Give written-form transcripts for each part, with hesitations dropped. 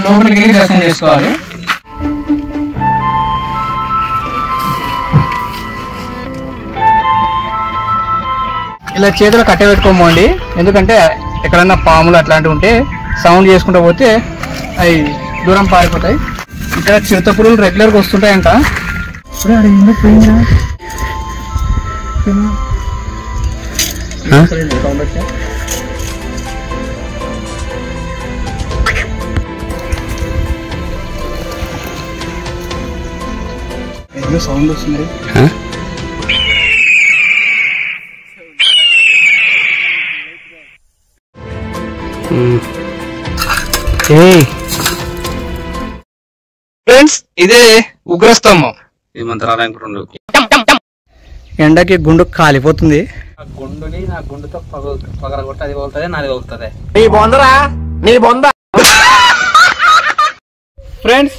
లోపలికి వెళ్ళి దర్శనం చేసుకోవాలి. ఇలా చేతులు కట్టబెట్టుకోమండి, ఎందుకంటే ఎక్కడన్నా పాములు అట్లాంటివి ఉంటే సౌండ్ చేసుకుంటూ పోతే అవి దూరం పారిపోతాయి. ఇక్కడ చిరుత పురుగులు రెగ్యులర్గా వస్తుంటాయంట. సౌండ్ వస్తుంది. ఫ్రెండ్స్, ఇదే ఉగ్రస్తంభం. ఈ మంత్రాలయం ఎండకి గుండు కాలిపోతుంది. ఆ గుండుని నా గుండుతో పగలగొట్టి అది పోతుంది, నాది పోతుంది. ఫ్రెండ్స్,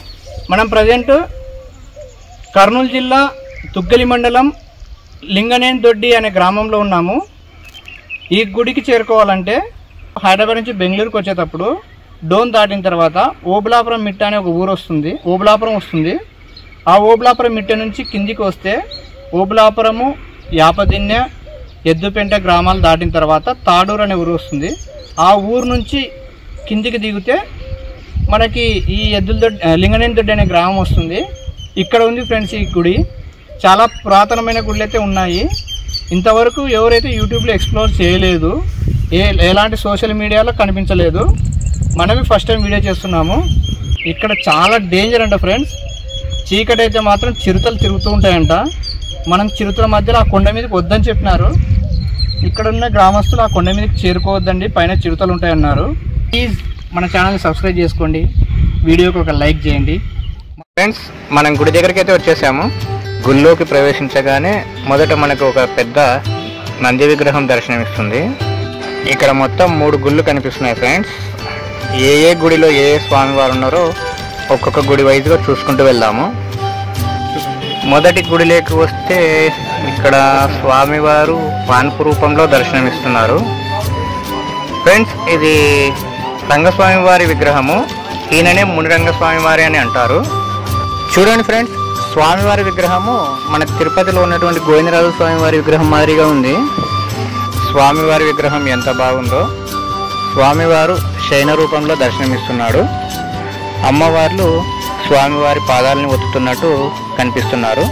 మనం ప్రజెంట్ కర్నూలు జిల్లా తుగ్గలి మండలం లింగనేని దొడ్డి అనే గ్రామంలో ఉన్నాము. ఈ గుడికి చేరుకోవాలంటే హైదరాబాద్ నుంచి బెంగళూరుకి వచ్చేటప్పుడు డోన్ దాటిన తర్వాత ఓబులాపురం మిట్ట అనే ఒక ఊరు వస్తుంది, ఓబులాపురం వస్తుంది. ఆ ఓబులాపురం మిట్ట నుంచి కిందికి వస్తే ఓబులాపురము, యాపదిన్నె, ఎద్దుపెంట గ్రామాలు దాటిన తర్వాత తాడూరు అనే ఊరు వస్తుంది. ఆ ఊరు నుంచి కిందికి దిగితే మనకి ఈ లింగనేని దొడ్డి అనే గ్రామం వస్తుంది. ఇక్కడ ఉంది ఫ్రెండ్స్ ఈ గుడి. చాలా పురాతనమైన గుళ్ళు అయితే ఉన్నాయి. ఇంతవరకు ఎవరైతే యూట్యూబ్లో ఎక్స్ప్లోర్ చేయలేదు, ఎలాంటి సోషల్ మీడియాలో కనిపించలేదు. మనమే ఫస్ట్ టైం వీడియో చేస్తున్నాము. ఇక్కడ చాలా డేంజర్ అంట ఫ్రెండ్స్. చీకటి అయితే మాత్రం చిరుతలు తిరుగుతూ ఉంటాయంట. మనం చిరుతల మధ్యలో ఆ కొండ మీదకి వద్దని చెప్పినారు. ఇక్కడ ఉన్న గ్రామస్తులు ఆ కొండ మీదకి చేరుకోవద్దండి, పైన చిరుతలు ఉంటాయన్నారు. ప్లీజ్ మన ఛానల్ని సబ్స్క్రైబ్ చేసుకోండి, వీడియోకి ఒక లైక్ చేయండి. ఫ్రెండ్స్, మనం గుడి దగ్గరికి అయితే వచ్చేసాము. గుడిలోకి ప్రవేశించగానే మొదట మనకు ఒక పెద్ద నంది విగ్రహం దర్శనమిస్తుంది. ఇక్కడ మొత్తం 3 గుళ్ళు కనిపిస్తున్నాయి ఫ్రెండ్స్. ఏ గుడిలో ఏ స్వామివారు ఉన్నారో ఒక్కొక్క గుడి వైజ్గా చూసుకుంటూ వెళ్దాము. మొదటి గుడిలోకి వస్తే ఇక్కడ స్వామివారు పాన్పు రూపంలో దర్శనమిస్తున్నారు. ఫ్రెండ్స్, ఇది రంగస్వామి వారి విగ్రహము. ఈయననే మునిరంగస్వామి వారి అని అంటారు. చూడండి ఫ్రెండ్స్, స్వామివారి విగ్రహము మన తిరుపతిలో ఉన్నటువంటి గోవిందరాజు స్వామివారి విగ్రహం మాదిరిగా ఉంది. స్వామివారి విగ్రహం ఎంత బాగుందో. స్వామివారు శయన రూపంలో దర్శనమిస్తున్నాడు. అమ్మవార్లు స్వామివారి పాదాలని ఒత్తుతున్నట్టు కనిపిస్తున్నారు.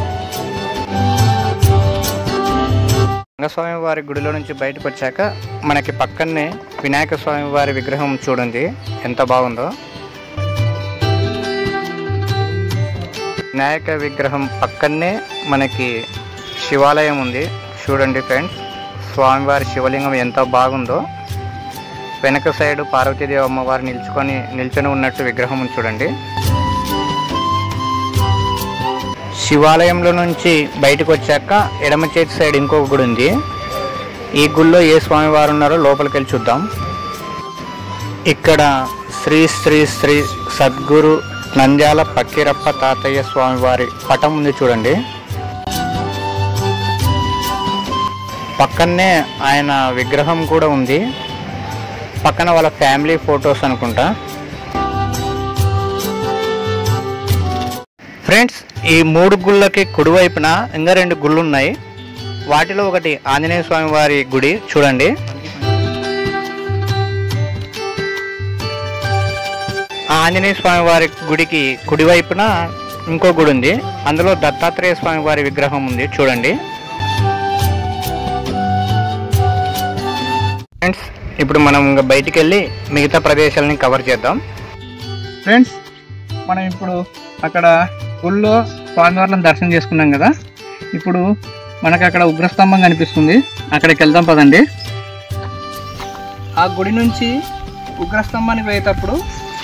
రంగస్వామి వారి గుడిలో నుంచి బయటకు వచ్చాక మనకి పక్కనే వినాయక స్వామి వారి విగ్రహం చూడండి ఎంత బాగుందో. వినాయక విగ్రహం పక్కనే మనకి శివాలయం ఉంది. చూడండి ఫ్రెండ్స్, స్వామివారి శివలింగం ఎంత బాగుందో. వెనక సైడు పార్వతీదేవి అమ్మవారు నిల్చొని ఉన్నట్టు విగ్రహం చూడండి. శివాలయంలో నుంచి బయటకు వచ్చాక ఎడమ చేతి సైడ్ ఇంకొక గుడి ఉంది. ఈ గుడిలో ఏ స్వామివారు ఉన్నారో లోపలికి వెళ్ళి చూద్దాం. ఇక్కడ శ్రీ శ్రీ శ్రీ సద్గురు నంద్యాల పక్కిరప్ప తాతయ్య స్వామివారి పటం ఉంది చూడండి. పక్కనే ఆయన విగ్రహం కూడా ఉంది. పక్కన వాళ్ళ ఫ్యామిలీ ఫొటోస్ అనుకుంటా. ఫ్రెండ్స్, ఈ 3 గుళ్ళకి కుడివైపున ఇంకా 2 గుళ్ళు ఉన్నాయి. వాటిలో ఒకటి ఆంజనేయ స్వామి వారి గుడి చూడండి. ఆ ఆంజనేయ స్వామి వారి గుడికి కుడివైపున ఇంకో గుడి ఉంది. అందులో దత్తాత్రేయ స్వామి వారి విగ్రహం ఉంది చూడండి. ఫ్రెండ్స్, ఇప్పుడు మనం ఇంకా బయటికి వెళ్ళి మిగతా ప్రదేశాలని కవర్ చేద్దాం. ఫ్రెండ్స్, మనం ఇప్పుడు అక్కడ గుళ్ళో స్వామివార్లను దర్శనం చేసుకున్నాం కదా. ఇప్పుడు మనకు అక్కడ ఉగ్రస్తంభం కనిపిస్తుంది, అక్కడికి వెళ్దాం పదండి. ఆ గుడి నుంచి ఉగ్రస్తంభానికి పోయేటప్పుడు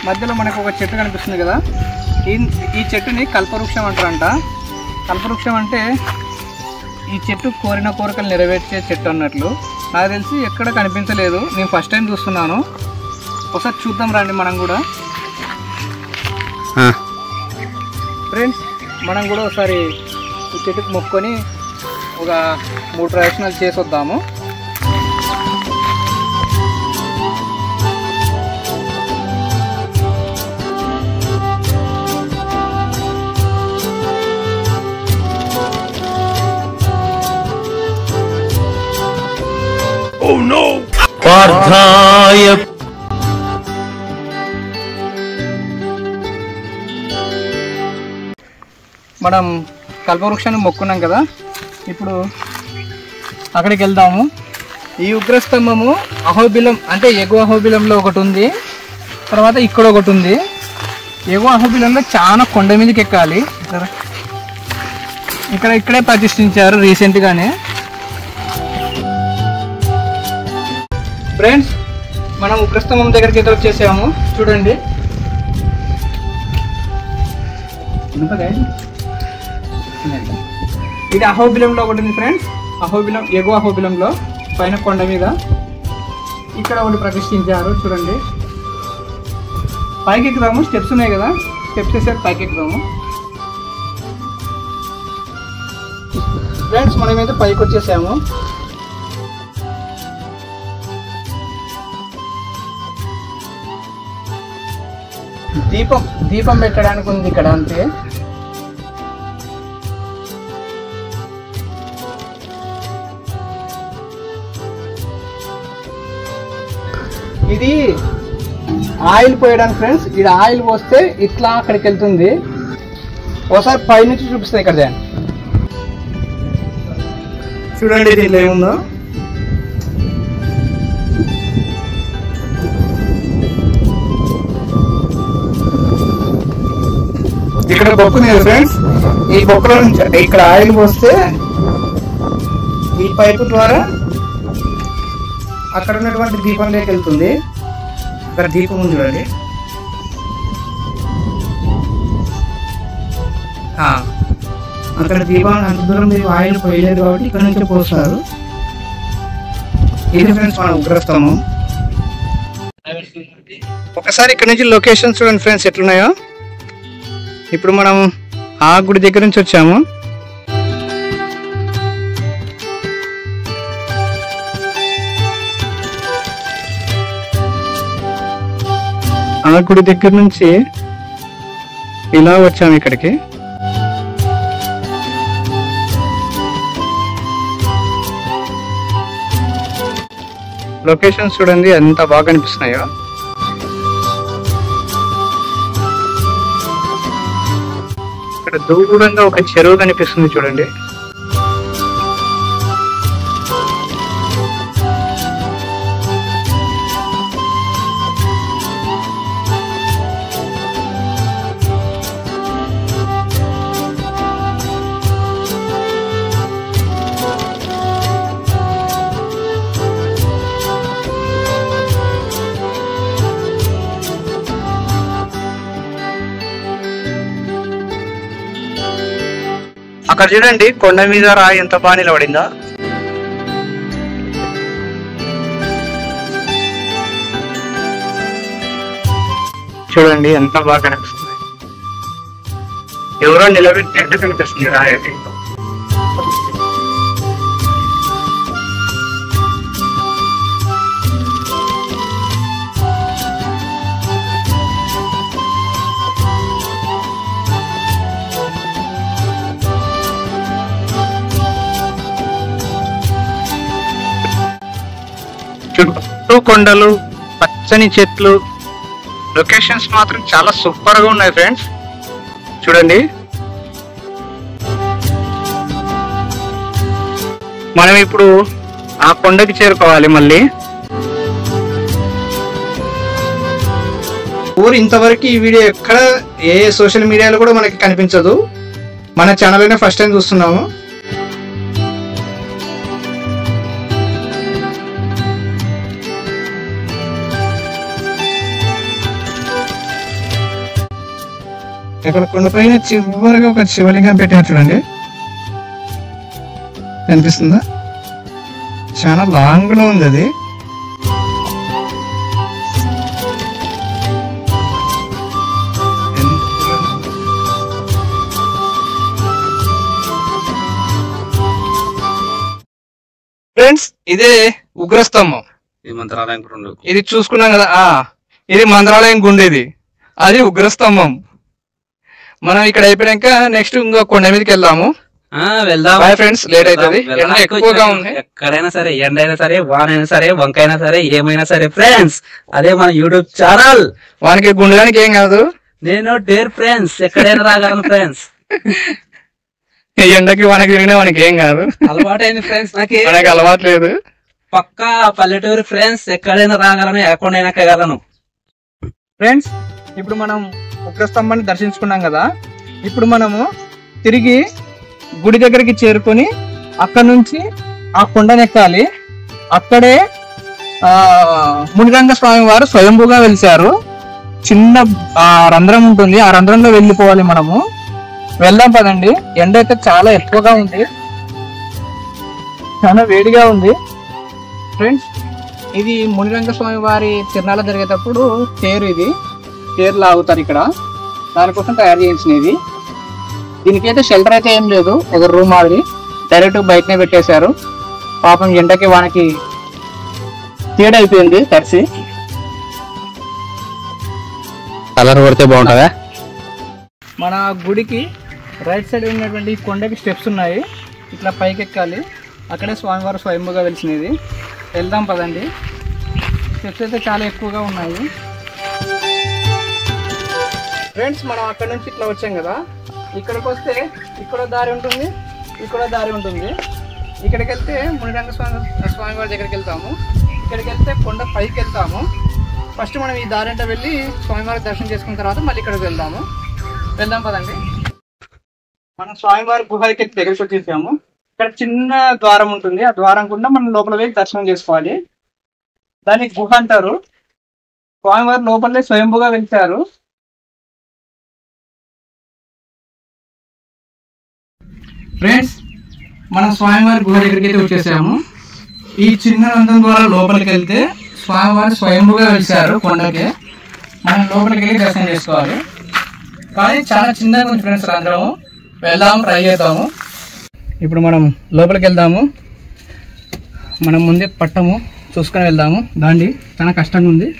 మధ్యలో మనకు ఒక చెట్టు కనిపిస్తుంది కదా. ఈ చెట్టుని కల్పవృక్షం అంటారంట. కల్పవృక్షం అంటే ఈ చెట్టు కోరిన కోరికలు నెరవేర్చే చెట్టు అన్నట్లు. నాకు తెలిసి ఎక్కడ కనిపించలేదు, నేను ఫస్ట్ టైం చూస్తున్నాను. ఒకసారి చూద్దాం రండి మనం కూడా. ఫ్రెండ్స్, మనం కూడా ఒకసారి ఈ చెట్టుకు మొక్కుకొని ఒక 3 ప్రదక్షిణాలు చేసి వద్దాము. పురుషార్థాయ. మనం కల్పవృక్షాన్ని మొక్కున్నాం కదా, ఇప్పుడు అక్కడికి వెళ్దాము. ఈ ఉగ్రస్తంభము అహోబిలం అంటే ఎగువ అహోబిలంలో ఒకటి ఉంది, తర్వాత ఇక్కడ ఒకటి ఉంది. ఎగువ అహోబిలంలో చాలా కొండ మీదకి ఎక్కాలి. ఇక్కడే ప్రతిష్ఠించారు రీసెంట్గానే. ఫ్రెండ్స్, మనం ఉగ్రస్తంభం దగ్గరికి అయితే వచ్చేసాము. చూడండి, ఇది అహోబిలంలో ఒకటి ఉంది ఫ్రెండ్స్. అహోబిలం ఎగువ అహోబిలంలో పైన కొండ మీద ఇక్కడ ఒకటి ప్రతిష్ఠించారు. చూడండి, పైకి ఎక్కుదాము. స్టెప్స్ ఉన్నాయి కదా, స్టెప్స్ వేసాక పైకి ఎక్కుదాము. ఫ్రెండ్స్, మనమైతే పైకి వచ్చేసాము. దీపం పెట్టడానికి ఉంది ఇక్కడ అంతే. ఇది ఆయిల్ పోయడానికి ఫ్రెండ్స్. ఇది ఆయిల్ పోస్తే ఇట్లా అక్కడికి వెళ్తుంది. ఒకసారి పైనుంచి చూపిస్తాయి ఇక్కడ. చూడండి దీంట్లో ఏముందో. ఇక్కడ బొక్కు ఉంది ఫ్రెండ్స్. ఈ బొక్కులో నుంచి ఇక్కడ ఆయిల్ పోస్తే ఈ పైపు ద్వారా అక్కడ ఉన్నటువంటి దీపంలోకి వెళ్తుంది. అక్కడ దీపం ఉంది చూడండి. అక్కడ దీపం అంత దూరం మీరు ఆయిల్ పోయలేదు కాబట్టి ఇక్కడ నుంచే పోస్తారు. ఇది ఫ్రెండ్స్ మన ఉగ్రస్తంభం. ఒకసారి ఇక్కడ నుంచి లొకేషన్ చూడండి ఫ్రెండ్స్ ఎట్లున్నాయో. ఇప్పుడు మనం ఆ గుడి దగ్గర నుంచి వచ్చాము. ఆ గుడి దగ్గర నుంచి ఇలా వచ్చాము ఇక్కడికి. లొకేషన్స్ చూడండి ఎంత బాగా అనిపిస్తున్నాయో. ఇక్కడ దూరంగా ఒక చెరువు కనిపిస్తుంది చూడండి. అక్కడ చూడండి కొండ మీద రాయి ఎంత బాగా నిలబడిందా. చూడండి ఎంత బాగా కనిపిస్తుంది. ఎవరో నిలబెట్టినట్టు కనిపిస్తుంది రాయి. చుట్టూ కొండలు, పచ్చని చెట్లు, లొకేషన్స్ మాత్రం చాలా సూపర్ గా ఉన్నాయి ఫ్రెండ్స్. చూడండి, మనం ఇప్పుడు ఆ కొండకి చేరుకోవాలి మళ్ళీ. ఊరు ఇంతవరకు ఈ వీడియో ఎక్కడ ఏ సోషల్ మీడియాలో కూడా మనకి కనిపించదు. మన ఛానల్ అయినా ఫస్ట్ టైం చూస్తున్నాము. ఇక్కడ కొండపైన చివరిగా ఒక శివలింగం పెట్టారు చూడండి, కనిపిస్తుందా? చాలా లాంగ్ లో ఉంది అది. ఫ్రెండ్స్, ఇదే ఉగ్రస్తంభం. ఇది చూసుకున్నాం కదా, ఇది మంత్రాలయం గుండేది, అది ఉగ్రస్తంభం. మనం ఇక్కడ అయిపోయాక నెక్స్ట్ ఇంకో కొండ మీదకి వెళ్దాము. వెళ్దాం బాయ్ ఫ్రెండ్స్, లేట్ అవుతుంది, ఎండ ఎక్కువగా ఉంది. ఎక్కడైనా సరే, ఎండైనా సరే, వానైనా సరే, వంకైనా సరే, ఏమైనా సరే ఫ్రెండ్స్, అదే మన యూట్యూబ్ ఛానల్. వానికి గుండెడానికి ఏం కాదు, నేను డేర్ ఫ్రెండ్స్, ఎక్కడైనా రాగలను ఫ్రెండ్స్. ఎండకి వానకి తిరిగినా వానికి ఏం కాదు, అలవాటైంది ఫ్రెండ్స్, మనకి అలవాటు లేదు. పక్కా పల్లెటూరు ఫ్రెండ్స్, ఎక్కడైనా రాగలను, ఎక్కడైనా ఎక్కగలను ఫ్రెండ్స్. ఇప్పుడు మనం ఉగ్రస్తంభాన్ని దర్శించుకున్నాం కదా, ఇప్పుడు మనము తిరిగి గుడి దగ్గరికి చేరుకొని అక్కడ నుంచి ఆ కొండను ఎక్కాలి. అక్కడే మునిరంగ స్వామి వారు స్వయంభూగా వెలిశారు. చిన్న రంధ్రం ఉంటుంది, ఆ రంధ్రంలో వెళ్ళిపోవాలి మనము. వెళ్దాం పదండి. ఎండ అయితే చాలా ఎక్కువగా ఉంది, చాలా వేడిగా ఉంది ఫ్రెండ్స్. ఇది మునిరంగ స్వామి వారి తిరునాళ్ళ జరిగేటప్పుడు తేరు, ఇది తేరు లాగుతారు ఇక్కడ, దానికోసం తయారు చేయించినది. దీనికైతే షెల్టర్ అయితే ఏం లేదు, ఒక రూమ్ మాదిరి డైరెక్ట్ బయటనే పెట్టేశారు. పాపం ఎండకి వానకి తేడా అయిపోయింది తడిసి. కలర్ కొడితే బాగుంటుందా? మన గుడికి రైట్ సైడ్ ఉన్నటువంటి కొండకి స్టెప్స్ ఉన్నాయి, ఇట్లా పైకి ఎక్కాలి. అక్కడే స్వామివారు స్వయంభూగా వెలిసినది. వెళ్దాం పదండి. స్టెప్స్ అయితే చాలా ఎక్కువగా ఉన్నాయి ఫ్రెండ్స్. మనం అక్కడ నుంచి ఇట్లా వచ్చాం కదా, ఇక్కడికి వస్తే ఇక్కడ దారి ఉంటుంది, ఇక్కడ దారి ఉంటుంది. ఇక్కడికి వెళ్తే మునిరంగ స్వామివారి దగ్గరికి వెళ్తాము. ఇక్కడికి వెళ్తే కొండ పైకి వెళ్తాము. ఫస్ట్ మనం ఈ దారి అంటే వెళ్ళి స్వామివారి దర్శనం చేసుకున్న తర్వాత మళ్ళీ ఇక్కడికి వెళ్దాము. వెళ్దాం పదండి. మనం స్వామివారి గుహకి దగ్గరికి వచ్చేసాము. ఇక్కడ చిన్న ద్వారం ఉంటుంది, ఆ ద్వారం గుండా మనం లోపల వెళ్ళి దర్శనం చేసుకోవాలి. దాన్ని గుహ అంటారు. స్వామివారి లోపలే స్వయంభూగా వెళ్తారు. ఫ్రెండ్స్, మనం స్వామివారి గుహ దగ్గరికి అయితే వచ్చేసాము. ఈ చిన్న రంధ్రం ద్వారా లోపలికి వెళ్తే స్వామివారు స్వయంభూగా వెలిశారు కొండకి. మనం లోపలికి వెళ్ళి దర్శనం చేసుకోవాలి. కానీ చాలా చిన్నగా ఉంది ఫ్రెండ్స్ రంధ్రము. వెళ్దాము, ట్రై చేద్దాము. ఇప్పుడు మనం లోపలికి వెళ్దాము. మనం ముందే పట్టము చూసుకొని వెళ్దాము. దాండి చాలా కష్టంగా ఉంది.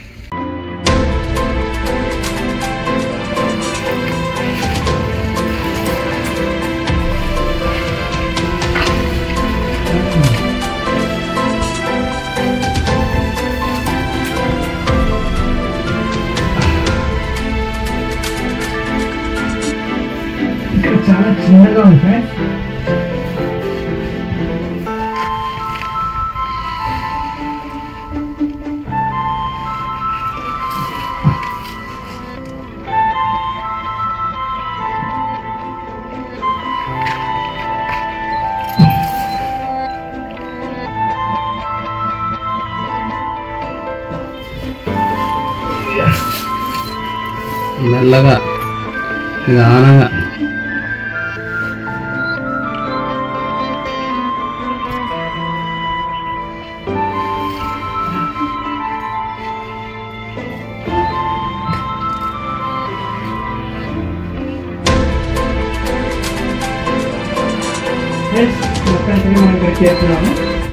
చాలా చిన్నగా ఉంది ఫ్రెండ్స్. మెల్లగా నిదానంగా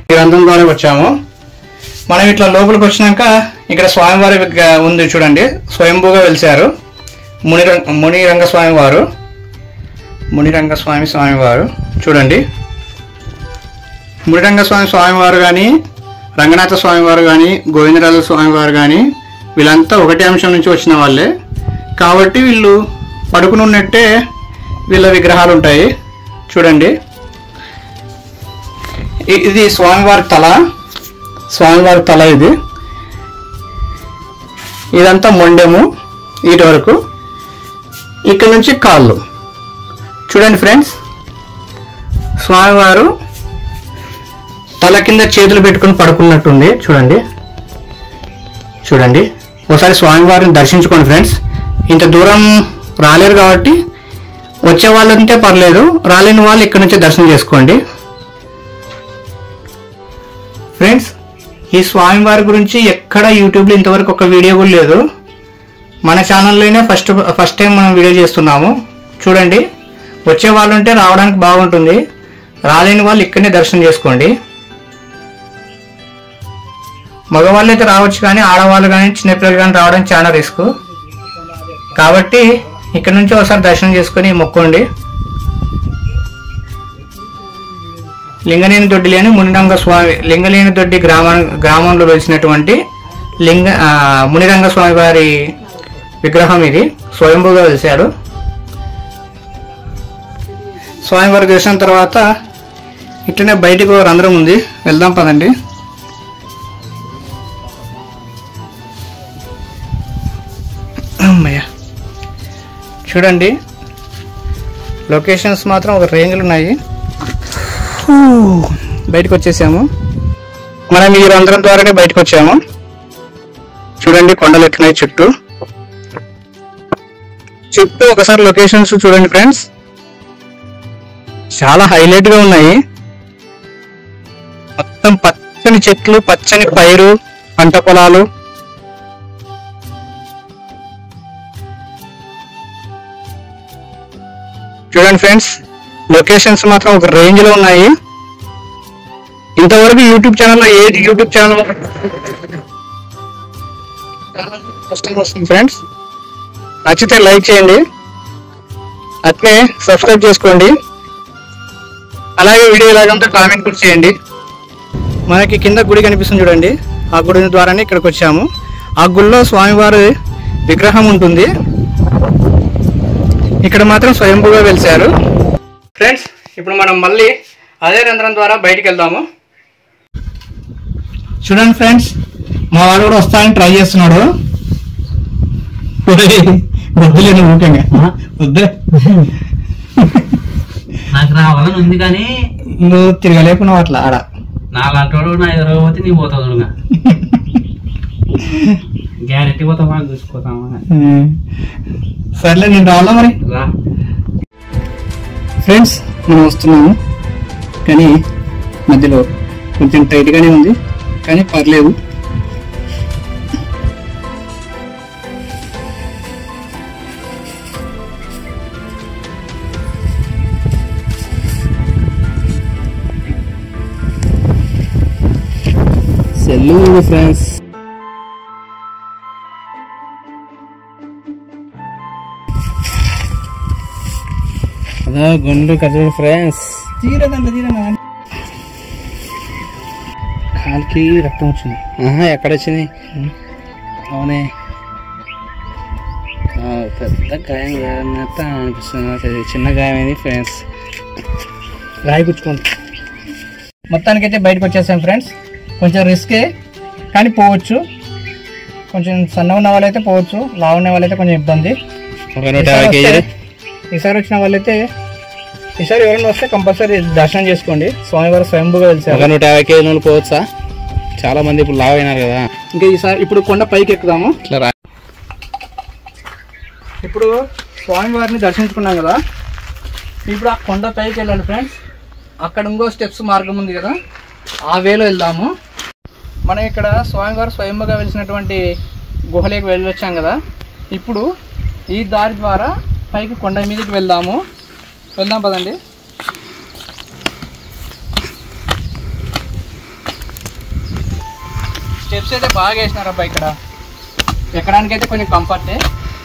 ఈ రంధ్రం ద్వారా వచ్చాము. మనం ఇట్లా లోపలికి వచ్చినాక ఇక్కడ స్వామివారి ఉంది చూడండి, స్వయంభూగా వెలిశారు. మునిరంగ స్వామివారు చూడండి. మునిరంగ స్వామివారు కానీ, రంగనాథ స్వామివారు కానీ, గోవిందరాజ స్వామివారు కానీ, వీళ్ళంతా ఒకటే అంశం నుంచి వచ్చిన వాళ్ళే కాబట్టి వీళ్ళు పడుకుని ఉన్నట్టే వీళ్ళ విగ్రహాలు ఉంటాయి చూడండి. ఇది స్వామివారి తల ఇది. ఇదంతా మొండెము ఇటు వరకు. ఇక్కడ నుంచి కాళ్ళు చూడండి ఫ్రెండ్స్. స్వామివారు తల కింద చేతులు పెట్టుకుని పడుకున్నట్టుంది చూడండి. ఒకసారి స్వామివారిని దర్శించుకోండి ఫ్రెండ్స్. ఇంత దూరం రాలేరు కాబట్టి వచ్చే వాళ్ళు ఉంటే పర్లేదు, రాలేని వాళ్ళు ఇక్కడ నుంచి దర్శనం చేసుకోండి ఫ్రెండ్స్. ఈ స్వామివారి గురించి ఎక్కడ యూట్యూబ్లో ఇంతవరకు ఒక వీడియో కూడా లేదు. మన ఛానల్లోనే ఫస్ట్ టైం మనం వీడియో చేస్తున్నాము చూడండి. వచ్చే వాళ్ళు ఉంటే రావడానికి బాగుంటుంది, రాలేని వాళ్ళు ఇక్కడనే దర్శనం చేసుకోండి. మగవాళ్ళు అయితే రావచ్చు, కానీ ఆడవాళ్ళు కానీ చిన్నపిల్లలు కానీ రావడం చాలా రిస్క్ కాబట్టి ఇక్కడ నుంచి ఒకసారి దర్శనం చేసుకొని మొక్కోండి. లింగనేని దొడ్డి అని మునిరంగ స్వామి లింగనేని దొడ్డి గ్రామంలో వెలిసినటువంటి మునిరంగ స్వామి వారి విగ్రహం. ఇది స్వయంభూగా వెలిశాడు. స్వామివారి దర్శనం తర్వాత ఇట్లనే బయటకు రంధ్రం ఉంది, వెళ్దాం పదండి. అమ్మయ్య, చూడండి లొకేషన్స్ మాత్రం ఒక రేంజ్లు ఉన్నాయి. బయటకు వచ్చేసాము. మనం ఈ రంధ్రం ద్వారానే బయటకు వచ్చాము. చూడండి కొండలు ఎట్లున్నాయి చుట్టూ ఒకసారి లొకేషన్స్ చూడండి ఫ్రెండ్స్, చాలా హైలైట్ గా ఉన్నాయి. మొత్తం పచ్చని చెట్లు, పచ్చని పైరు, పంట పొలాలు. చూడండి ఫ్రెండ్స్, లొకేషన్స్ మాత్రం ఒక రేంజ్ లో ఉన్నాయి. ఇంతవరకు యూట్యూబ్ ఛానల్లో వస్తుంది ఫ్రెండ్స్. నచ్చితే లైక్ చేయండి, అట్లే సబ్స్క్రైబ్ చేసుకోండి, అలాగే వీడియో ఎలాగంటే కామెంట్ కూడా చేయండి. మనకి కింద గుడి కనిపిస్తుంది చూడండి, ఆ గుడి ద్వారానే ఇక్కడికి వచ్చాము. ఆ గుడిలో స్వామివారి విగ్రహం ఉంటుంది. ఇక్కడ మాత్రం స్వయంభూగా వెలిశారు. ఫ్రెండ్స్, ఇప్పుడు మనం మళ్ళీ అదే రంధ్రం ద్వారా బయటికి వెళ్దాము. చూడండి ఫ్రెండ్స్, మా వాడు కూడా వస్తానని ట్రై చేస్తున్నాడు. వద్దులేను ముఖ్యంగా వద్దే, నాకు రావాలని ఉంది కానీ నువ్వు తిరగలేకున్నావు అట్లా ఆడ. నా లాంటి వాడు నా ఎదురకపోతే నీ పోతావు చూడగా, గ్యారెంటీ పోతావా చూసిపోతావా. సర్లే, నేను రావాలా మరి. రా ఫ్రెండ్స్, మనం వస్తున్నాము కానీ మధ్యలో కొంచెం టైట్గానే ఉంది, కానీ పర్లేదు. సెల్లు ఫ్రెండ్స్, అదా గుండు కజు ఫ్రెండ్స్. కాలికి రక్తం వచ్చింది. ఎక్కడ వచ్చింది? అవునే, పెద్ద గాయం అనిపిస్తుంది. చిన్న గాయం అయింది ఫ్రెండ్స్, రాయి పుచ్చుకోండి. మొత్తానికైతే బయటకు వచ్చేసాం ఫ్రెండ్స్. కొంచెం రిస్కే కానీ పోవచ్చు. కొంచెం సన్న ఉన్న వాళ్ళైతే పోవచ్చు, లావు ఉన్న వాళ్ళైతే కొంచెం ఇబ్బంది. ఈసారి వచ్చిన వాళ్ళైతే ఈసారి ఎవరైనా వస్తే కంపల్సరీ దర్శనం చేసుకోండి. స్వామివారు స్వయంభూగా వెలిసారు. 150 కేజీలు పోవచ్చా? చాలా మంది ఇప్పుడు లావ్ అయినారు కదా. ఇంకా ఈసారి ఇప్పుడు కొండ పైకి ఎక్కుదాము. ఇప్పుడు స్వామివారిని దర్శించుకున్నాం కదా, ఇప్పుడు ఆ కొండ పైకి వెళ్ళాలి ఫ్రెండ్స్. అక్కడ ఇంకో స్టెప్స్ మార్గం ఉంది కదా, ఆ వేలో వెళ్దాము. మనం ఇక్కడ స్వామివారు స్వయంభూగా వెలిసినటువంటి గుహలోకి వెళ్ళి వచ్చాం కదా, ఇప్పుడు ఈ దారి ద్వారా పైకి కొండ మీదకి వెళ్దాం పదండి. స్టెప్స్ అయితే బాగా వేసినారబ్బా. ఇక్కడ ఎక్కడానికి అయితే కొంచెం కంఫర్టే.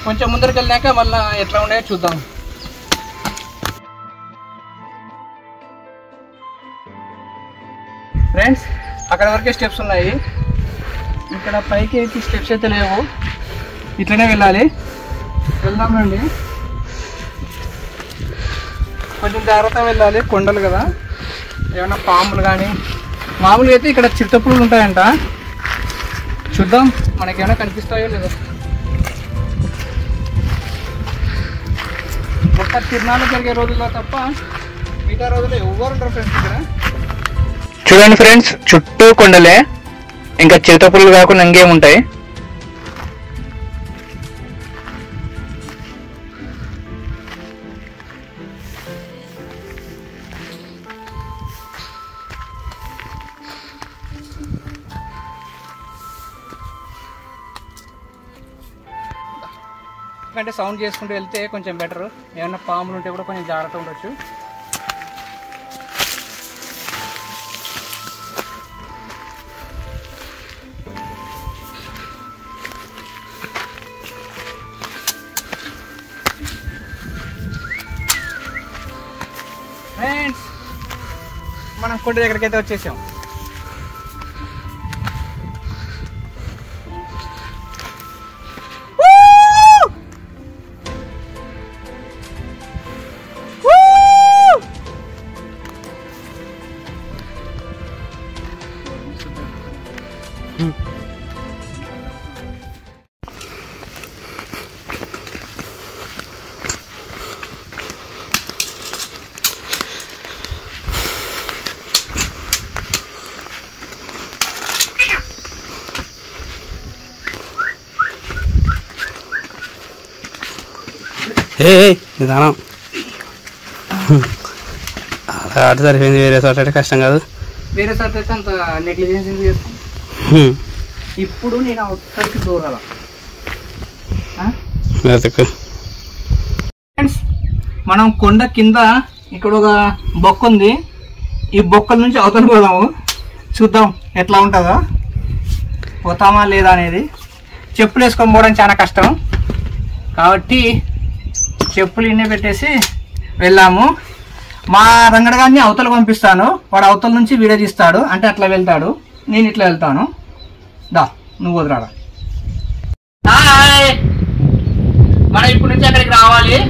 కొంచెం ముందరికి వెళ్ళాక మళ్ళీ ఎట్లా ఉన్నాయో చూద్దాం. ఫ్రెండ్స్, అక్కడ వరకే స్టెప్స్ ఉన్నాయి. ఇక్కడ పైకి అయితే స్టెప్స్ అయితే లేవు, ఇట్లనే వెళ్ళాలి. వెళ్దాం రండి. కొంచెం జాగ్రత్తగా వెళ్ళాలి, కొండలు కదా, ఏమైనా పాములు కానీ. మామూలుగా అయితే ఇక్కడ చిరుతపులులు ఉంటాయంట, చూద్దాం మనకేమైనా కనిపిస్తాయో లేదో. ఒక్క తిరునాళ్ళు జరిగే రోజుల్లో తప్ప మిగతా రోజుల్లో ఎవరు ఉంటారు ఫ్రెండ్స్ ఇక్కడ. చూడండి ఫ్రెండ్స్, చుట్టూ కొండలే, ఇంకా చిరుతపులులు కాకుండా ఇంకేముంటాయి. ఎందుకంటే సౌండ్ చేసుకుంటూ వెళ్తే కొంచెం బెటర్. ఏమైనా పాములు ఉంటే కూడా కొంచెం జాగ్రత్త ఉండొచ్చు. ఫ్రెండ్స్, మనం కొండ దగ్గరికి అయితే వచ్చేసాం. నిదానం అటు సరిపోయింది. వేరే చోట అయితే కష్టం కాదు. వేరే చోట అయితే అంత నెగ్లిజెన్స్ చేస్తాం. ఇప్పుడు నేను ఒక్కడికి దూరాల. ఫ్రెండ్స్, మనం కొండ కింద ఇక్కడ ఒక బొక్క ఉంది. ఈ బొక్కల నుంచి అవతల పోదాము. చూద్దాం ఎట్లా ఉంటుందో, పోతామా లేదా అనేది. చెప్పులు వేసుకొని పోవడం చాలా కష్టం కాబట్టి చెప్పులు ఇన్నే పెట్టేసి వెళ్ళాము. మా రంగడగాన్ని అవతల పంపిస్తాను. వాడు అవతల నుంచి వీడియో తీస్తాడు, అంటే అట్లా వెళ్తాడు. నేను ఇట్లా వెళ్తాను. దా నువ్వు వదిరాడా. మనం ఇప్పటి నుంచి అక్కడికి రావాలి.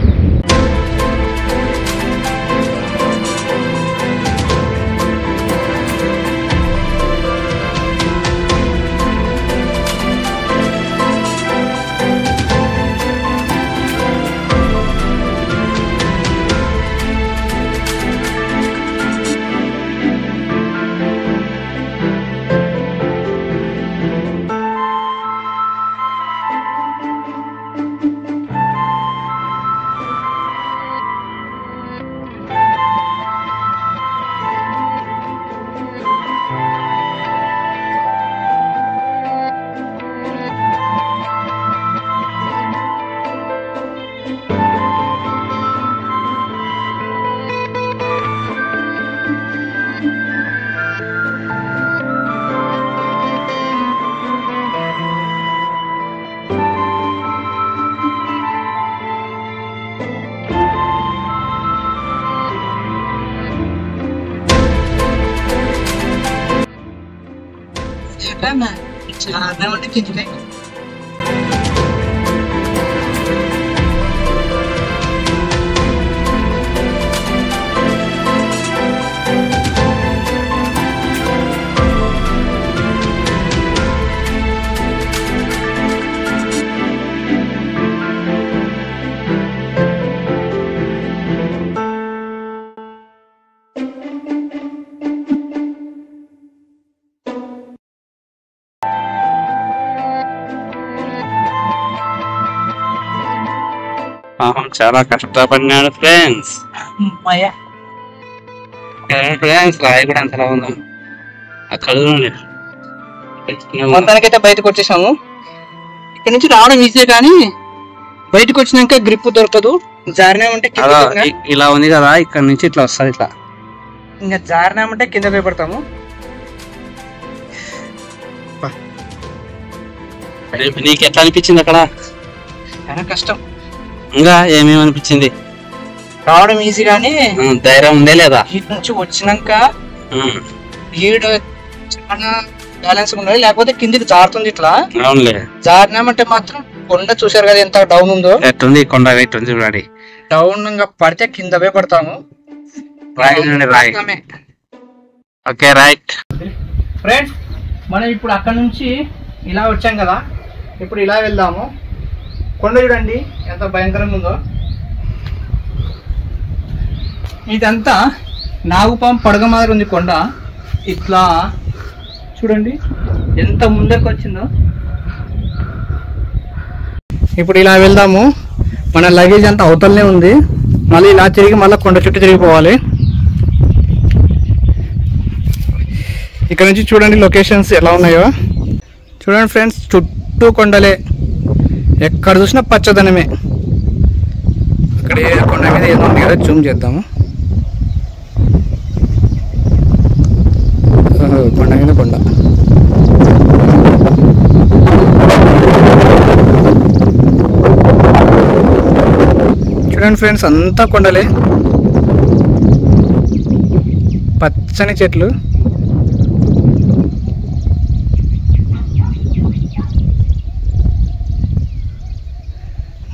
చాలా కష్టపడినాడు ఫ్రెండ్స్. ఫ్రెండ్స్ రాయి కూడా అంతలా ఉందా అక్కడ. మొత్తానికైతే బయటకు వచ్చేసాము. ఇక్కడ నుంచి రావడం ఈజీ కానీ బయటకు వచ్చినాక గ్రిప్ దొరకదు. జారినామంటే ఇలా ఉంది కదా, ఇక్కడ నుంచి ఇట్లా వస్తుంది. ఇట్లా ఇంకా జారినామంటే కింద భయపడతాము. నీకు ఎట్లా అనిపించింది అక్కడ? చాలా కష్టం. ఇంకా ఏమేమి అనిపించింది? రావడం ఈజీ కానీ ధైర్యం ఉందే లేదా? ఇటు నుంచి వచ్చినాక ఈడు చాలా బ్యాలెన్స్ ఉండాలి, లేకపోతే కిందికి జారుతుంది. ఇట్లా జారినామంటే మాత్రం కొండ చూసారు కదా ఎంత డౌన్ ఉందో. ఎట్టుంది కొండ? ఎట్టుంది చూడండి. డౌన్ పడితే కింద పడతాము. ఓకే రైట్ ఫ్రెండ్స్, మనం ఇప్పుడు అక్కడ నుంచి ఇలా వచ్చాం కదా, ఇప్పుడు ఇలా వెళ్దాము. కొండ చూడండి ఎంత భయంకరంగా ఉందో. ఇదంతా నాగుపాం పడగ మాదిరి ఉంది కొండ. ఇట్లా చూడండి ఎంత ముందరకు వచ్చిందో. ఇప్పుడు ఇలా వెళ్దాము. మన లగేజ్ అంతా అవతలనే ఉంది. మళ్ళీ ఇలా తిరిగి మళ్ళీ కొండ చుట్టూ తిరిగిపోవాలి. ఇక్కడ నుంచి చూడండి లొకేషన్స్ ఎలా ఉన్నాయో. చూడండి ఫ్రెండ్స్, చుట్టూ కొండలే, ఎక్కడ చూసినా పచ్చదనమే. అక్కడ కొండ మీద ఏదో ఉంది కదా, జూమ్ చేద్దాము. కొండ మీద కొండ. చూడండి ఫ్రెండ్స్, అంతా కొండలే, పచ్చ పచ్చని చెట్లు.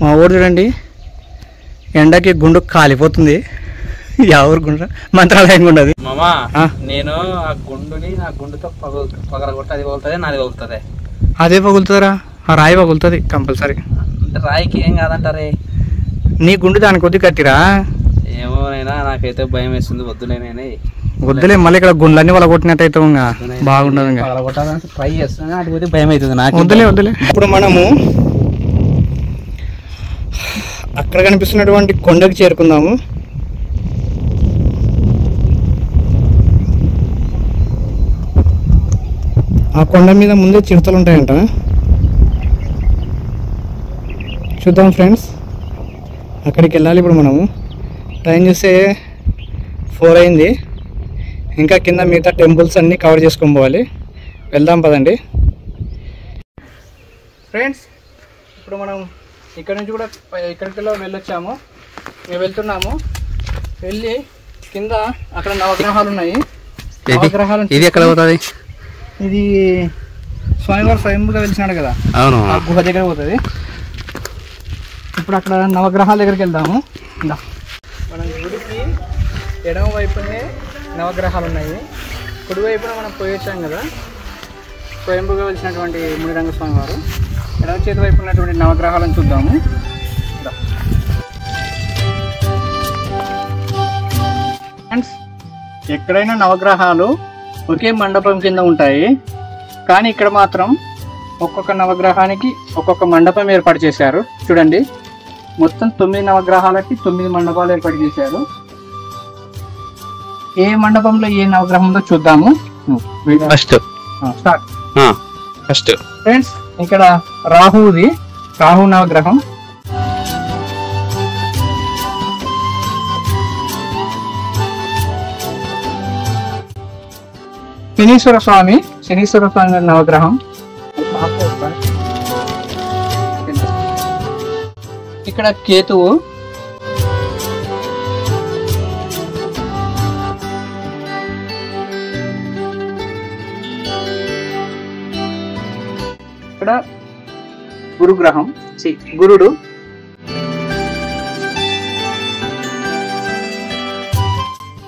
మా ఊరు చూడండి, ఎండకి గుండు కాలిపోతుంది. ఎవరు గుండ్ర మంత్రాలయం ఉండదు మామా. నేను ఆ గుండుతో పగలగొట్టి అది పగులుతుంది, నాది పగులుతుంది. అదే పగులుతుందిరా, ఆ రాయి పగులుతుంది కంపల్సరీ. అంటే రాయికి ఏం కాదంటారే, నీ గుండు దాని కొద్ది కట్టిరా. ఏమోనైనా నాకైతే భయం వేస్తుంది. వద్దులేనే, వద్దులే, మళ్ళీ ఇక్కడ గుండ్లన్నీ వాళ్ళ కొట్టినట్టయితే బాగుండదు. పగలగొట్టాలని ట్రై చేస్తున్నా, అది భయం అవుతుంది నాకు. వద్దులే. ఇప్పుడు మనము అక్కడ కనిపిస్తున్నటువంటి కొండకి చేరుకుందాము. ఆ కొండ మీద ముందే చిరుతలు ఉంటాయంట. చూద్దాం ఫ్రెండ్స్, అక్కడికి వెళ్ళాలి ఇప్పుడు మనము. టైం చూస్తే 4 అయింది. ఇంకా కింద మిగతా టెంపుల్స్ అన్నీ కవర్ చేసుకొని పోవాలి. వెళ్దాం పదండి ఫ్రెండ్స్. ఇప్పుడు మనం ఇక్కడ నుంచి కూడా ఇక్కడికి వెళ్ళొచ్చాము. మేము వెళ్తున్నాము. వెళ్ళి కింద అక్కడ నవగ్రహాలు ఉన్నాయి. నవగ్రహాలు ఇది ఎక్కడ పోతుంది? ఇది స్వామివారు స్వయంగా వెలిసినాడు కదా, అవును, ఆ గుహ దగ్గర పోతుంది. ఇప్పుడు అక్కడ నవగ్రహాల దగ్గరికి వెళ్దాము. మనం గుడికి ఎడమ వైపునే నవగ్రహాలు ఉన్నాయి. కుడి వైపున మనం పోయి వచ్చాం కదా, స్వయంభూగా వెలిసినటువంటి మునిరంగ స్వామి వారు. ఎడమ చేతి వైపు ఉన్నటువంటి నవగ్రహాలను చూద్దాము. ఫ్రెండ్స్, ఎక్కడైనా నవగ్రహాలు ఒకే మండపం కింద ఉంటాయి, కానీ ఇక్కడ మాత్రం ఒక్కొక్క నవగ్రహానికి ఒక్కొక్క మండపం ఏర్పాటు చేశారు. చూడండి, మొత్తం 9 నవగ్రహాలకి 9 మండపాలు ఏర్పాటు చేశారు. ఏ మండపంలో ఏ నవగ్రహంలో చూద్దాము. ఫస్ట్ ఫ్రెండ్స్, ఇక్కడ రాహుది, రాహు నవగ్రహం. శనీశ్వర స్వామి నవగ్రహం. ఇక్కడ కేతువు. ఇక్కడ గురుగ్రహం, గురుడు.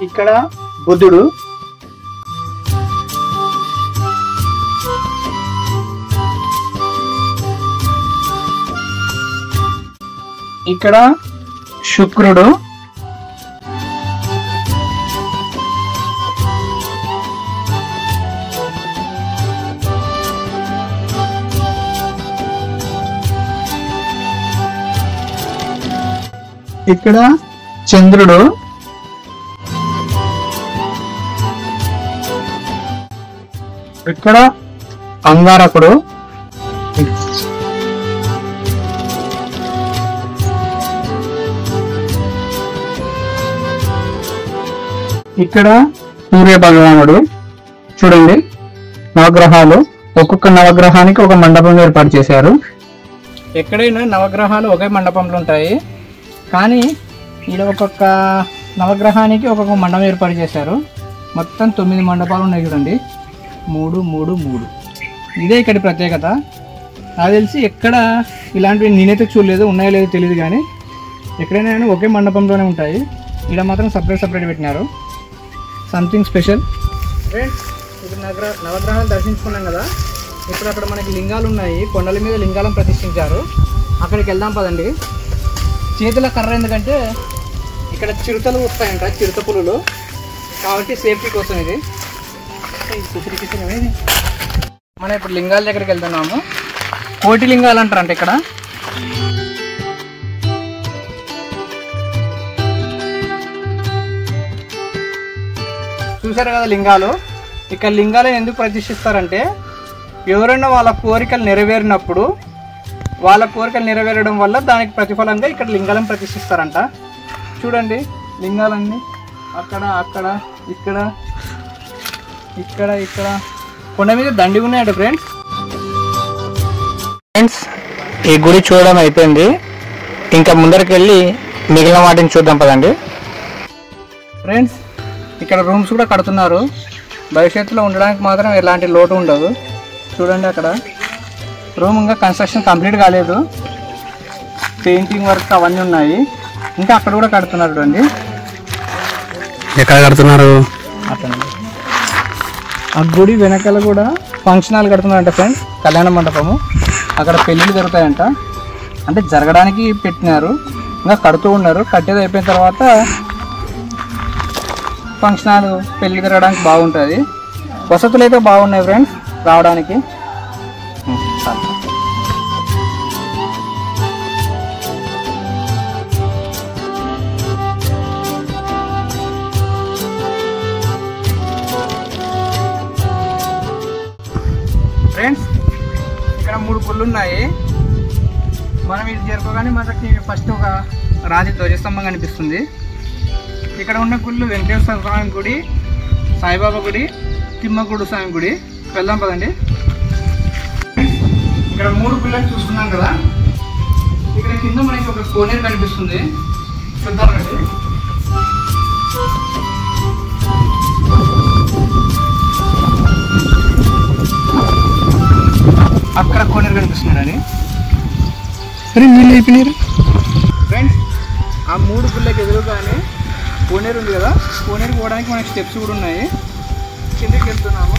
ఇక్కడ బుధుడు. ఇక్కడ శుక్రుడు. ఇక్కడ చంద్రుడు. ఇక్కడ అంగారకుడు. ఇక్కడ సూర్య భగవానుడు. చూడండి, నవగ్రహాలు ఒక్కొక్క నవగ్రహానికి ఒక మండపం ఏర్పాటు చేశారు. ఎక్కడైనా నవగ్రహాలు ఒకే మండపంలో ఉంటాయి, కానీ ఈడ ఒక్కొక్క నవగ్రహానికి ఒక్కొక్క మండపం ఏర్పాటు చేశారు. మొత్తం 9 మండపాలు ఉన్నాయి. చూడండి, 3 3 3. ఇదే ఇక్కడ ప్రత్యేకత. నాకు తెలిసి ఎక్కడ ఇలాంటివి నేనైతే చూడలేదు, ఉన్నాయో లేదో తెలియదు, కానీ ఎక్కడైనా ఒకే మండపంలోనే ఉంటాయి. ఇక్కడ మాత్రం సపరేట్ పెట్టినారు. Something special. ఫ్రెండ్స్, ఇప్పుడు నవగ్రహాలు దర్శించుకున్నాం కదా. ఇప్పుడు అక్కడ మనకి లింగాలు ఉన్నాయి, కొండల మీద లింగాలను ప్రతిష్ఠించారు. అక్కడికి వెళ్దాం పదండి. చేతుల కర్ర ఎందుకంటే ఇక్కడ చిరుతలు వస్తాయంట, చిరుత పులులు, కాబట్టి సేఫ్టీ కోసం ఇది. మనం ఇప్పుడు లింగాల దగ్గరికి వెళ్తున్నాము. కోటి లింగాలు అంటారంట ఇక్కడ. చూసారు కదా లింగాలు. ఇక్కడ లింగాలను ఎందుకు ప్రతిష్ఠిస్తారంటే, ఎవరైనా వాళ్ళ కోరికలు నెరవేరినప్పుడు, వాళ్ళ కోరికలు నెరవేరడం వల్ల దానికి ప్రతిఫలంగా ఇక్కడ లింగాలను ప్రతిష్ఠిస్తారంట. చూడండి, లింగాలన్నీ అక్కడ అక్కడ ఇక్కడ ఇక్కడ ఇక్కడ కొండ మీద దండి ఉన్నాయట. ఫ్రెండ్స్, ఈ గుడి చూడడం అయిపోయింది. ఇంకా ముందరికి వెళ్ళి మిగిలిన వాటిని చూద్దాం పదండి. ఫ్రెండ్స్, ఇక్కడ రూమ్స్ కూడా కడుతున్నారు. భవిష్యత్తులో ఉండడానికి మాత్రం ఎలాంటి లోటు ఉండదు. చూడండి అక్కడ రూమ్ ఇంకా కన్స్ట్రక్షన్ కంప్లీట్ కాలేదు, పెయింటింగ్ వర్క్ అవన్నీ ఉన్నాయి. ఇంకా అక్కడ కూడా కడుతున్నారు. చూడండి ఎక్కడ కడుతున్నారు? ఆ గుడి వెనకాల కూడా ఫంక్షన్ హాల్ కడుతున్నారంట ఫ్రెండ్స్, కళ్యాణ మండపము. అక్కడ పెళ్ళిళ్ళు జరుగుతాయంట, అంటే జరగడానికి పెట్టినారు. ఇంకా కడుతూ ఉన్నారు. కట్టేది అయిపోయిన తర్వాత ఫంక్షన్ హాల్ పెళ్ళి జరగడానికి బాగుంటుంది. వసతులు అయితే బాగున్నాయి ఫ్రెండ్స్ రావడానికి. ఫ్రెండ్స్ ఇక్కడ 3 గుళ్ళు ఉన్నాయి. మనం ఇది చేరుకోగానే మనకి ఫస్ట్ ఒక రాతి ధ్వజస్తంభం కనిపిస్తుంది. ఇక్కడ ఉన్న గుళ్ళు వెంకటేశ్వర స్వామి గుడి, సాయిబాబా గుడి, తిమ్మగుడు స్వామి గుడి. వెళ్దాం పదండి. ఇక్కడ 3 గుళ్ళని చూస్తున్నాం కదా, ఇక్కడ కింద మనకి ఒక కోనేరు కనిపిస్తుంది. చూద్దామండి. అక్కడ కోనేరు కనిపిస్తున్నారని సరే నీళ్ళు అయిపోయినారు ఫ్రెండ్స్. ఆ 3 గుళ్ళకి ఎదురుగానే కోనేరు ఉంది కదా, కోనేరు పోవడానికి మనకి స్టెప్స్ కూడా ఉన్నాయి. కిందకి వెళ్తున్నాము.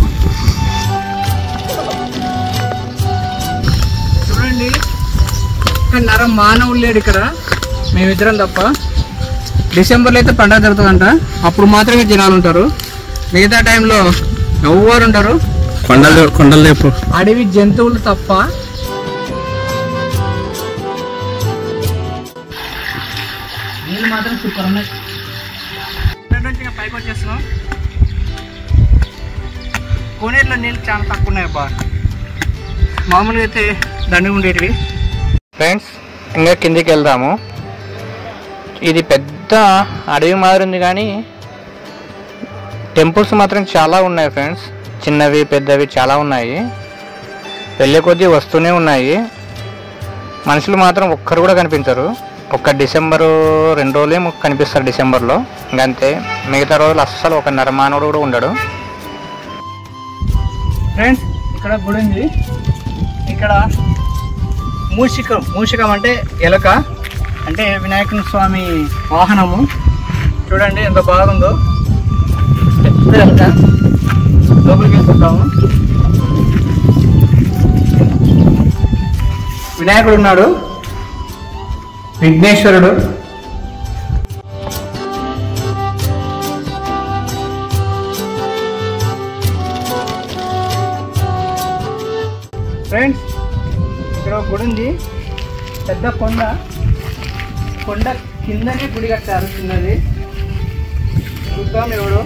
చూడండి ఇక్కడ మానవులు లేడు ఇక్కడ, మేమిద్దరం తప్ప. డిసెంబర్లో అయితే పండుగ జరుగుతుందంట, అప్పుడు మాత్రమే జనాలు ఉంటారు. మిగతా టైంలో ఎవరు ఉంటారు. కొండలు లేపు అడవి జంతువులు తప్ప. నీళ్ళు మాత్రం సూపర్ ఉన్నాయి. ఇంకా పైకి వచ్చేస్తున్నాం. కోనేరులో నీళ్ళు చాలా తక్కువ ఉన్నాయి అబ్బా, మామూలుగా అయితే దండిగా ఉండేటివి. ఫ్రెండ్స్ ఇంకా కిందికి వెళ్దాము. ఇది పెద్ద అడవి మాదిరి ఉంది కానీ టెంపుల్స్ మాత్రం చాలా ఉన్నాయి ఫ్రెండ్స్. చిన్నవి పెద్దవి చాలా ఉన్నాయి. వెళ్ళే కొద్దీ వస్తూనే ఉన్నాయి. మనుషులు మాత్రం ఒక్కరు కూడా కనిపించరు. ఒక్క డిసెంబరు 2 రోజులేమో కనిపిస్తారు డిసెంబర్లో, ఇంకంతే. మిగతా రోజులు అస్సలు ఒక నరమానవుడు కూడా ఉండడు. ఫ్రెండ్స్ ఇక్కడ గుడి ఉంది. ఇక్కడ మూషికం అంటే ఎలక, అంటే వినాయకుని స్వామి వాహనము. చూడండి ఎంత బాగుందో. పెద్ద ఎలక. లోపలికి వెళ్తుంటాము. వినాయకుడు ఉన్నాడు, విఘ్నేశ్వరుడు. ఫ్రెండ్స్ ఇక్కడ ఒక గుడి ఉంది, పెద్ద కొండ. కొండ కిందనే గుడి కట్టారు చిన్నది. చూద్దాం ఎవడు.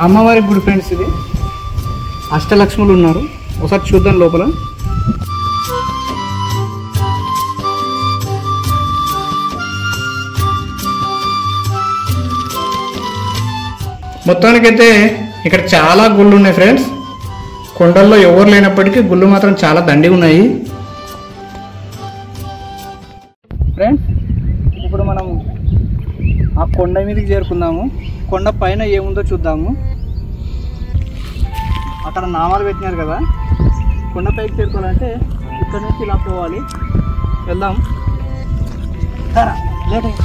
అమ్మవారి గుడి ఫ్రెండ్స్ ఇది. అష్టలక్ష్ములు ఉన్నారు. ఒకసారి చూద్దాం లోపల. మొత్తానికైతే ఇక్కడ చాలా గుళ్ళు ఉన్నాయి ఫ్రెండ్స్. కొండల్లో ఎవరు లేనప్పటికీ గుళ్ళు మాత్రం చాలా దండిగా ఉన్నాయి. ఫ్రెండ్స్ ఇప్పుడు మనం ఆ కొండ మీదకి చేరుకుందాము. కొండ పైన ఏముందో చూద్దాము. అక్కడ నామాలు పెట్టినారు కదా, కొండ పైకి చేరుకోవాలంటే ఇక్కడ నుంచి ఇలా పోవాలి. వెళ్దాం. లేట్ అయింది.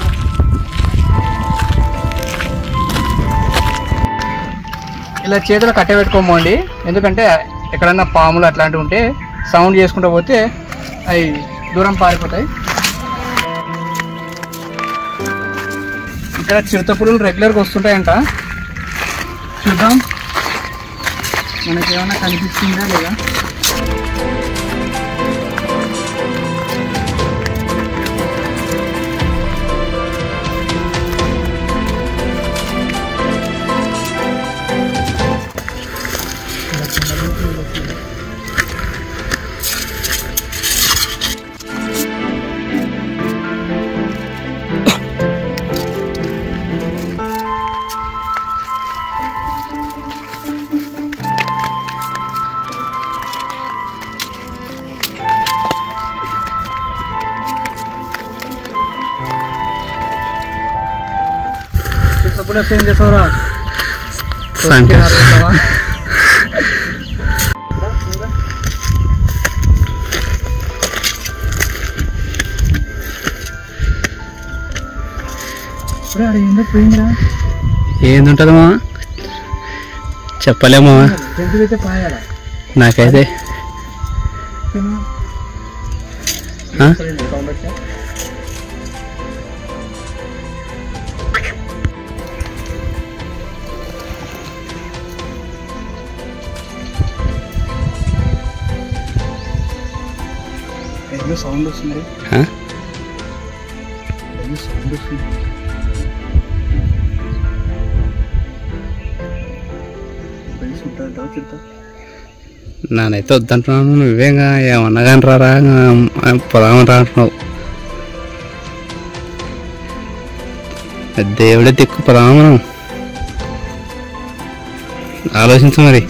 ఇలా చేతులు కట్టబెట్టుకోమండి, ఎందుకంటే ఎక్కడన్నా పాములు అట్లాంటివి ఉంటే సౌండ్ చేసుకుంటూ పోతే అవి దూరం పారిపోతాయి. ఇక్కడ చిరుతపులులు రెగ్యులర్గా వస్తుంటాయంట. చూద్దాం మనకి ఏమైనా కనిపిస్తుందా లేదా. కూడా చేంజ్ చేసావురా. ఎందుకు పోయిందిరా? ఏందుంటదమ్మా చెప్పలేమా జంతువైతే పాయాలా నాకైతే. ఏదో సౌండ్ వస్తుంది. సౌండ్ వస్తుంది. నానైతే వద్దంటున్నాను, నువ్వేగా ఏమన్నా కానీ రారా పొదామని రా అంటున్నావు. దేవుడే దిక్కు పొదామా మనం. ఆలోచించు మరి,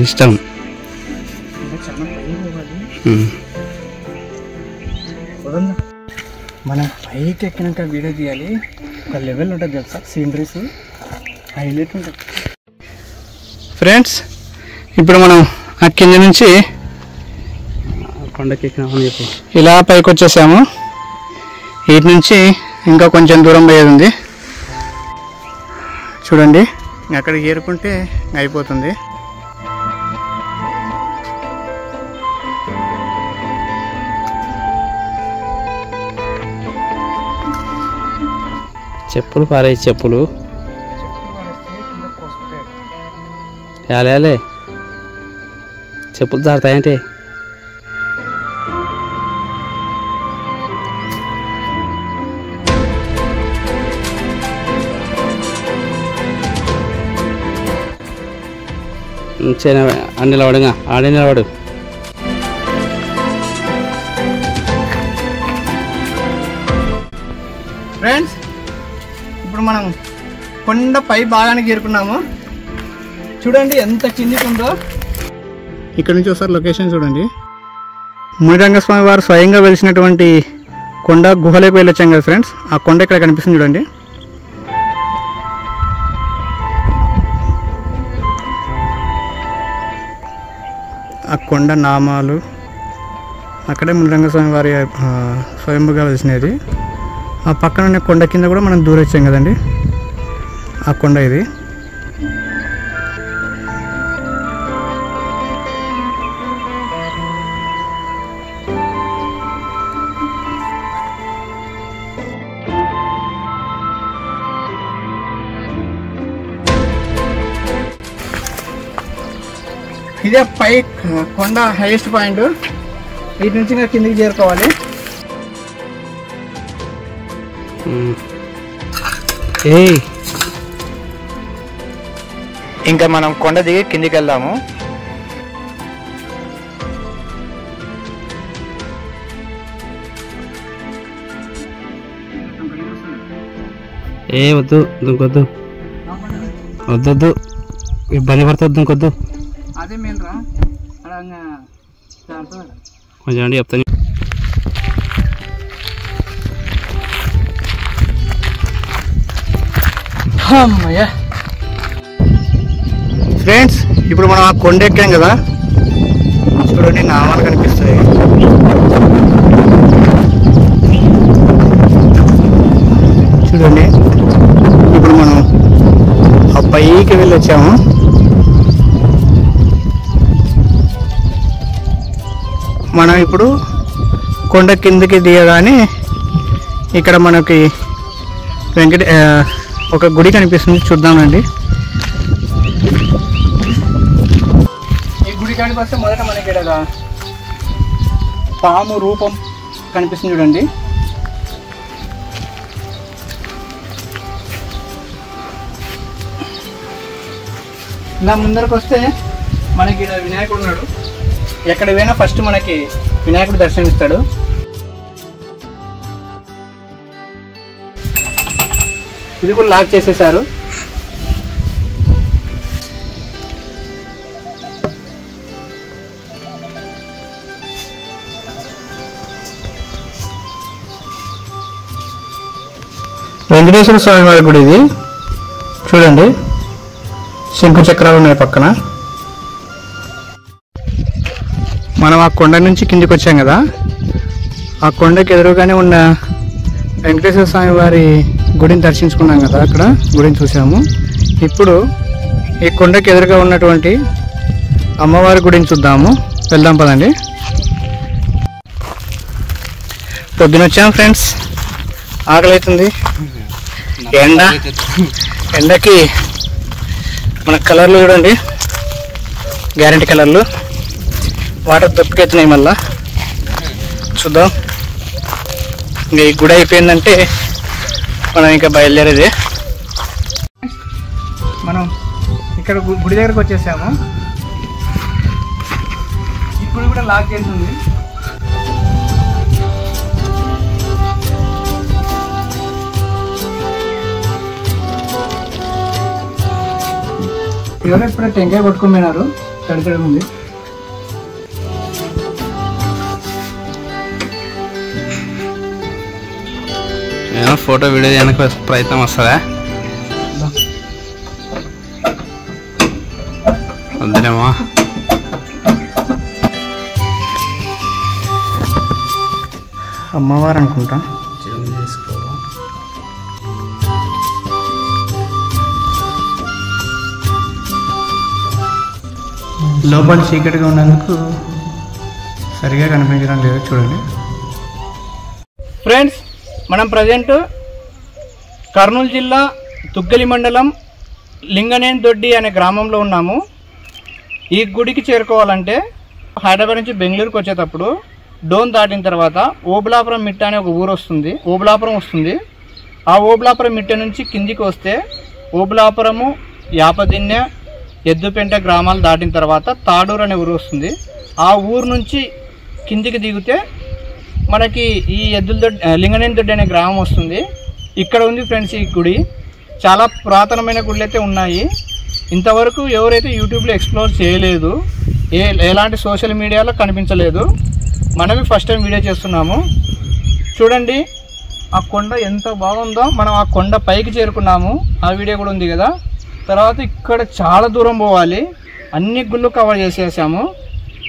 ఇష్టం. మనం పైకి ఎక్కినాక వీడియో తీయాలి. ఒక లెవెల్ ఉంటుంది తెలుసా, సీనరీస్ హైలైట్ ఉంటుంది. ఫ్రెండ్స్, ఇప్పుడు మనం ఆ కింద నుంచి కొండకి ఎక్కినామని చెప్పి ఇలా పైకి వచ్చేసాము. వీటి నుంచి ఇంకా కొంచెం దూరం పోయేది ఉంది. చూడండి, అక్కడికి ఏరుకుంటే అయిపోతుంది. చెప్పులు పారే చెప్పులు యాలే చెప్పులు జారుతాయంటే నిలబడుగా ఆడే నిలబడు. ఫ్రెండ్స్, ఇప్పుడు మనం కొండ పై భాగానికి చేరుకున్నాము. చూడండి ఎంత కిందికి ఉందో. ఇక్కడ నుంచి ఒకసారి లొకేషన్ చూడండి. మునిరంగస్వామి వారు స్వయంగా వెలిసినటువంటి కొండ గుహలోకి వెళ్ళొచ్చాం కదా ఫ్రెండ్స్. ఆ కొండ ఇక్కడ కనిపిస్తుంది చూడండి. ఆ కొండ నామాలు అక్కడే మునిరంగస్వామి వారి స్వయంగా వెలిసినది. ఆ పక్కన ఉన్న కొండ కింద కూడా మనం దూరొచ్చాం కదండి, ఆ కొండ ఇది. ఇదే పై కొండ హైయెస్ట్ పాయింట్. వీటి నుంచి ఇంకా కిందికి చేరుకోవాలి. ఇంకా మనం కొండ దిగి కిందికి వెళ్దాము. వద్దు దుంకొద్దు, వద్దొద్దు, ఇబ్బంది పడుతుంది దుంకొద్దు. అదే మెయిన్ రా, కొంచెం అండి చెప్తాను. అమ్మయ్యా. ఫ్రెండ్స్, ఇప్పుడు మనం ఆ కొండ ఎక్కాం కదా, చూడండి నామాలు కనిపిస్తాయి. చూడండి, ఇప్పుడు మనం ఆ పైకి వెళ్ళి వచ్చాము. మనం ఇప్పుడు కొండ కిందకి దిగగానే ఇక్కడ మనకి ఒక గుడి కనిపిస్తుంది, చూద్దామండి. ఈ గుడి కాడికి వస్తే మొదట మనకి ఇక్కడ పాము రూపం కనిపిస్తుంది చూడండి. ఇలా ముందరకు వస్తే మనకి ఇక్కడ వినాయకుడు ఉన్నాడు. ఎక్కడ పోయినా ఫస్ట్ మనకి వినాయకుడు దర్శనమిస్తాడు. ఇది కూడా లాక్ చేసేసారు. వెంకటేశ్వర స్వామి వారి గుడి ఇది చూడండి, శంకు చక్రాలు ఉన్నాయి పక్కన. మనం ఆ కొండ నుంచి కిందికి వచ్చాం కదా, ఆ కొండకి ఎదురుగానే ఉన్న వెంకటేశ్వర స్వామి వారి గుడిని దర్శించుకున్నాం కదా, అక్కడ గుడిని చూసాము. ఇప్పుడు ఈ కొండకి ఎదురుగా ఉన్నటువంటి అమ్మవారి గుడిని చూద్దాము, వెళ్దాం పదండి. పొద్దున వచ్చాము ఫ్రెండ్స్, ఆకలి అవుతుంది. ఎండకి మన కలర్లు చూడండి, గ్యారంటీ కలర్లు, వాటర్ దొరికెత్తున్నాయి. మళ్ళా చూద్దాం. ఇంకా ఈ గుడి అయిపోయిందంటే మనం ఇంకా బయలుదేరేది. మనం ఇక్కడ గుడి దగ్గరకు వచ్చేసాము. ఇప్పుడు కూడా లాక్ చేస్తుంది. ఎవరో ఇప్పుడే టెంకాయ కొట్టుకుపోయినారు, తడితడి ఉంది. ఏమో ఫోటో వీడియో వెనక ప్రయత్నం వస్తుందా? వద్దులేమో. అమ్మవారు అనుకుంటా. లోపల చీకటిగా ఉన్నందుకు సరిగా కనిపించడం లేదు, చూడండి ఫ్రెండ్స్. మనం ప్రజెంట్ కర్నూలు జిల్లా తుగ్గలి మండలం లింగనేని దొడ్డి అనే గ్రామంలో ఉన్నాము. ఈ గుడికి చేరుకోవాలంటే హైదరాబాద్ నుంచి బెంగళూరుకి వచ్చేటప్పుడు డోన్ దాటిన తర్వాత ఓబులాపురం మిట్ట అనే ఒక ఊరు వస్తుంది, ఓబులాపురం వస్తుంది. ఆ ఓబులాపురం మిట్ట నుంచి కిందికి వస్తే ఓబులాపురము, యాపదిన్నె, ఎద్దుపెంట గ్రామాలు దాటిన తర్వాత తాడూరు అనే ఊరు వస్తుంది. ఆ ఊరు నుంచి కిందికి దిగితే మనకి ఈ లింగనేని దొడ్డి అనే గ్రామం వస్తుంది. ఇక్కడ ఉంది ఫ్రెండ్స్ ఈ గుడి. చాలా పురాతనమైన గుళ్ళు అయితే ఉన్నాయి. ఇంతవరకు ఎవరైతే యూట్యూబ్లో ఎక్స్ప్లోర్ చేయలేదు, ఎలాంటి సోషల్ మీడియాలో కనిపించలేదు. మనమే ఫస్ట్ టైం వీడియో చేస్తున్నాము. చూడండి ఆ కొండ ఎంత బాగుందో. మనం ఆ కొండ పైకి చేరుకున్నాము, ఆ వీడియో కూడా ఉంది కదా. తర్వాత ఇక్కడ చాలా దూరం పోవాలి, అన్ని గుళ్ళు కవర్ చేసేసాము.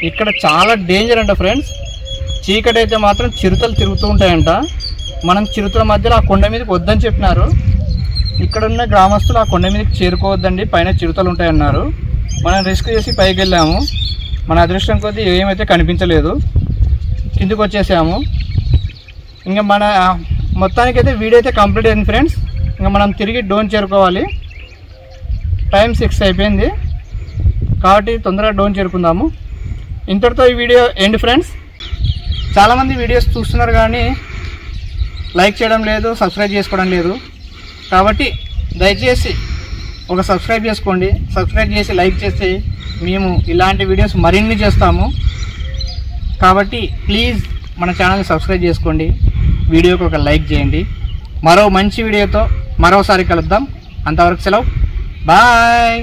ఇక్కడ చాలా డేంజర్ అంట ఫ్రెండ్స్. చీకటి అయితే మాత్రం చిరుతలు తిరుగుతూ ఉంటాయంట. మనం చిరుతల మధ్యలో ఆ కొండ మీదకి వద్దని చెప్పినారు. ఇక్కడ ఉన్న గ్రామస్తులు ఆ కొండ మీదకి చేరుకోవద్దండి, పైన చిరుతలు ఉంటాయన్నారు. మనం రిస్క్ చేసి పైకి వెళ్ళాము. మన అదృష్టం కొద్దీ ఏమైతే కనిపించలేదు, కిందికి వచ్చేసాము. ఇంకా మన మొత్తానికైతే వీడియో అయితే కంప్లీట్ అయింది ఫ్రెండ్స్. ఇంకా మనం తిరిగి డోన్ చేరుకోవాలి. టైం 6 అయిపోయింది కాబట్టి తొందరగా డోన్ చేరుకుందాము. ఇంతటితో ఈ వీడియో ఎండ్ ఫ్రెండ్స్. చాలామంది వీడియోస్ చూస్తున్నారు కానీ లైక్ చేయడం లేదు, సబ్స్క్రైబ్ చేసుకోవడం లేదు. కాబట్టి దయచేసి ఒక సబ్స్క్రైబ్ చేసుకోండి. సబ్స్క్రైబ్ చేసి లైక్ చేసి మేము ఇలాంటి వీడియోస్ మరిన్ని చేస్తాము. కాబట్టి ప్లీజ్ మన ఛానల్ని సబ్స్క్రైబ్ చేసుకోండి, వీడియోకి ఒక లైక్ చేయండి. మరో మంచి వీడియోతో మరోసారి కలుద్దాం. అంతవరకు సెలవు, బాయ్.